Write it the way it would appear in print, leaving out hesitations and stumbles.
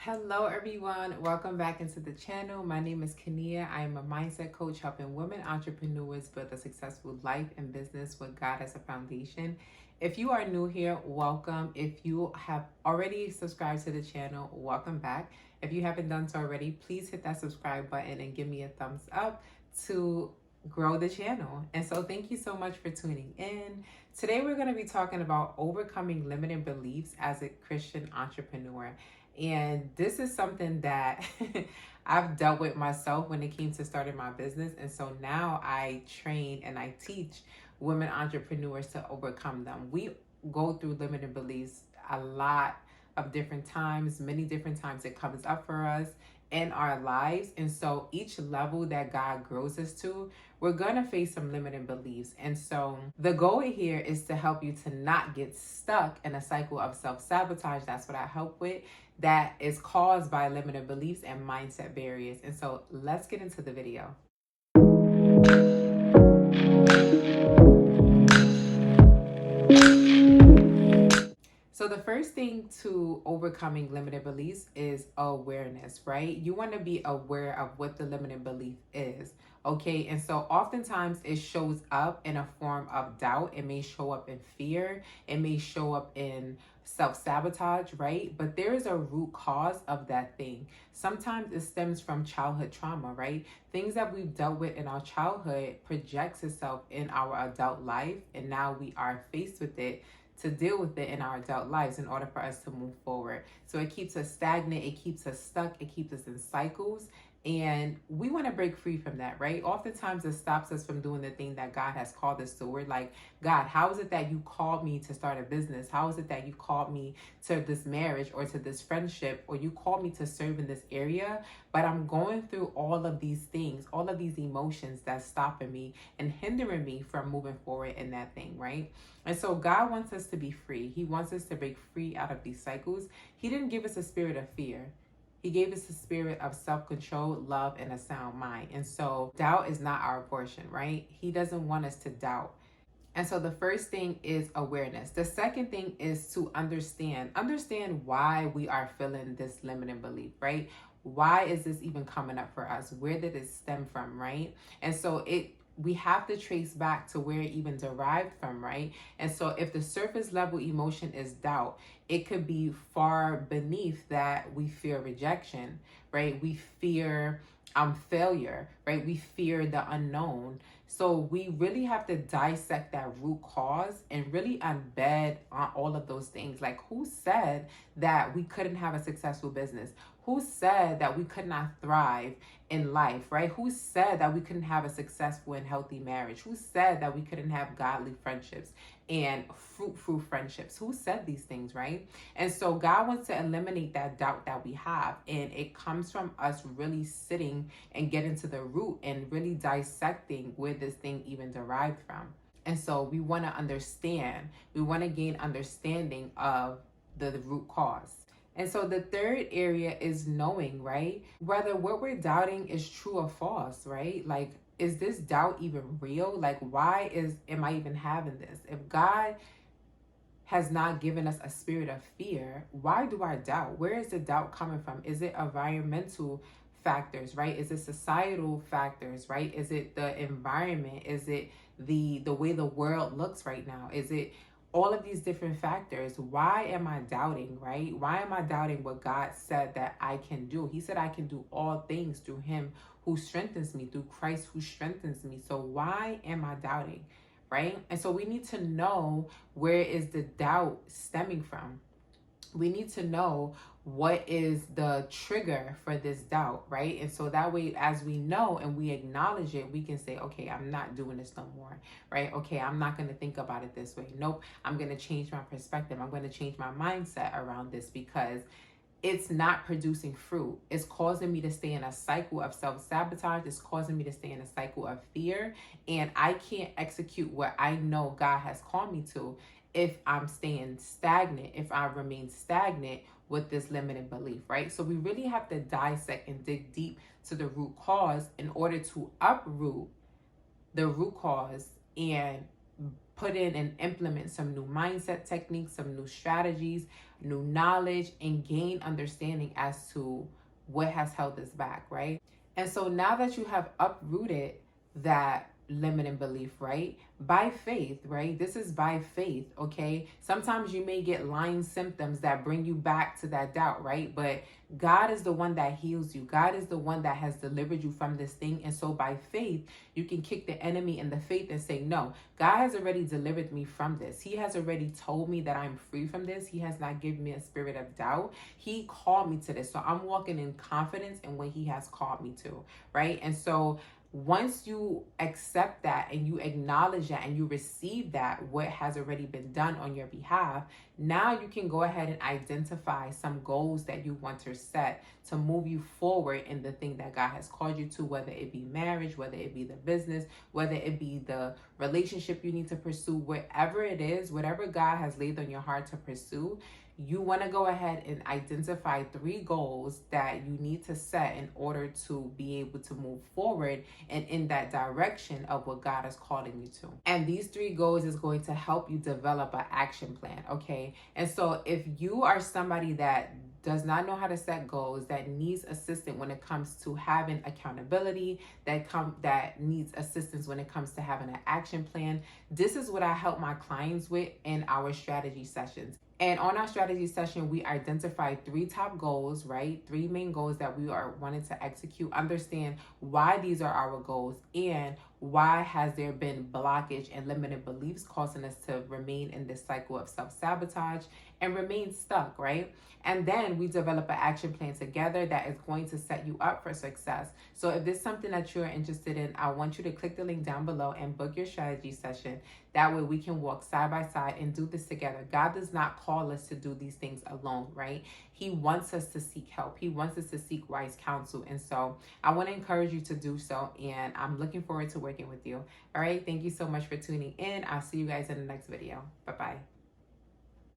Hello, everyone. Welcome back into the channel. My name is Kenia. I am a mindset coach helping women entrepreneurs build a successful life and business with God as a foundation. If you are new here, welcome. If you have already subscribed to the channel, welcome back. If you haven't done so already, please hit that subscribe button and give me a thumbs up to grow the channel. And so thank you so much for tuning in. Today we're going to be talking about overcoming limiting beliefs as a Christian entrepreneur. And this is something that I've dealt with myself when it came to starting my business. And so now I train and I teach women entrepreneurs to overcome them. We go through limiting beliefs a lot of different times, many different times it comes up for us in our lives. And so each level that God grows us to, we're going to face some limiting beliefs. And so the goal here is to help you to not get stuck in a cycle of self-sabotage. That's what I help with. That is caused by limiting beliefs and mindset barriers. And so let's get into the video. So the first thing to overcoming limited beliefs is awareness, right? You want to be aware of what the limiting belief is, okay? And so oftentimes it shows up in a form of doubt. It may show up in fear. It may show up in self-sabotage, right? But there is a root cause of that thing. Sometimes it stems from childhood trauma, right? Things that we've dealt with in our childhood projects itself in our adult life, and now we are faced with it to deal with it in our adult lives in order for us to move forward. So it keeps us stagnant, it keeps us stuck, it keeps us in cycles. And we want to break free from that, right? Oftentimes it stops us from doing the thing that God has called us to. We're like, God, how is it that you called me to start a business? How is it that you called me to this marriage or to this friendship, or you called me to serve in this area? But I'm going through all of these things, all of these emotions that's stopping me and hindering me from moving forward in that thing, right? And so God wants us to be free. He wants us to break free out of these cycles. He didn't give us a spirit of fear. He gave us a spirit of self-control, love, and a sound mind. And so doubt is not our portion, right? He doesn't want us to doubt. And so the first thing is awareness. The second thing is to understand why we are feeling this limiting belief, right? Why is this even coming up for us? Where did it stem from, right? And so we have to trace back to where it even derived from, right? And so if the surface level emotion is doubt, it could be far beneath that. We fear rejection, right? We fear failure, right? We fear the unknown. So we really have to dissect that root cause and really embed on all of those things. Like, who said that we couldn't have a successful business? Who said that we could not thrive in life, right? Who said that we couldn't have a successful and healthy marriage? Who said that we couldn't have godly friendships and fruitful friendships? Who said these things, right? And so God wants to eliminate that doubt that we have. And it comes from us really sitting and getting to the root and really dissecting where this thing even derived from. And so we want to understand, we want to gain understanding of the root cause. And so the third area is knowing, right? Whether what we're doubting is true or false, right? Like, is this doubt even real? Like, am I even having this? If God has not given us a spirit of fear, why do I doubt? Where is the doubt coming from? Is it environmental factors, right? Is it societal factors, right? Is it the environment? Is it the way the world looks right now? Is it all of these different factors? Why am I doubting, right? Why am I doubting what God said that I can do? He said I can do all things through him who strengthens me, through Christ who strengthens me. So why am I doubting, right? And so we need to know, where is the doubt stemming from? We need to know what is the trigger for this doubt, right? And so that way, as we know and we acknowledge it, we can say, okay, I'm not doing this no more, right? Okay, I'm not going to think about it this way. Nope, I'm going to change my perspective. I'm going to change my mindset around this, because it's not producing fruit. It's causing me to stay in a cycle of self-sabotage. It's causing me to stay in a cycle of fear. And I can't execute what I know God has called me to if I'm staying stagnant, if I remain stagnant with this limited belief, right? So we really have to dissect and dig deep to the root cause in order to uproot the root cause and put in and implement some new mindset techniques, some new strategies, new knowledge, and gain understanding as to what has held us back, right? And so now that you have uprooted that limiting belief, right? By faith, right? This is by faith, okay? Sometimes you may get lying symptoms that bring you back to that doubt, right? But God is the one that heals you. God is the one that has delivered you from this thing. And so by faith, you can kick the enemy in the faith and say, no, God has already delivered me from this. He has already told me that I'm free from this. He has not given me a spirit of doubt. He called me to this. So I'm walking in confidence in what he has called me to, right? And so once you accept that and you acknowledge that and you receive that, what has already been done on your behalf, now you can go ahead and identify some goals that you want to set to move you forward in the thing that God has called you to, whether it be marriage, whether it be the business, whether it be the relationship you need to pursue, whatever it is, whatever God has laid on your heart to pursue. You want to go ahead and identify 3 goals that you need to set in order to be able to move forward and in that direction of what God is calling you to. And these 3 goals is going to help you develop an action plan, okay? And so if you are somebody that does not know how to set goals, that needs assistance when it comes to having accountability, that needs assistance when it comes to having an action plan, this is what I help my clients with in our strategy sessions. And on our strategy session, we identify 3 top goals, right? 3 main goals that we are wanting to execute, understand why these are our goals, and why has there been blockage and limited beliefs causing us to remain in this cycle of self-sabotage and remain stuck, right? And then we develop an action plan together that is going to set you up for success. So if there's something that you're interested in, I want you to click the link down below and book your strategy session. That way we can walk side by side and do this together. God does not call us to do these things alone, right? He wants us to seek help. He wants us to seek wise counsel. And so I want to encourage you to do so. And I'm looking forward to working with you. All right. Thank you so much for tuning in. I'll see you guys in the next video. Bye-bye.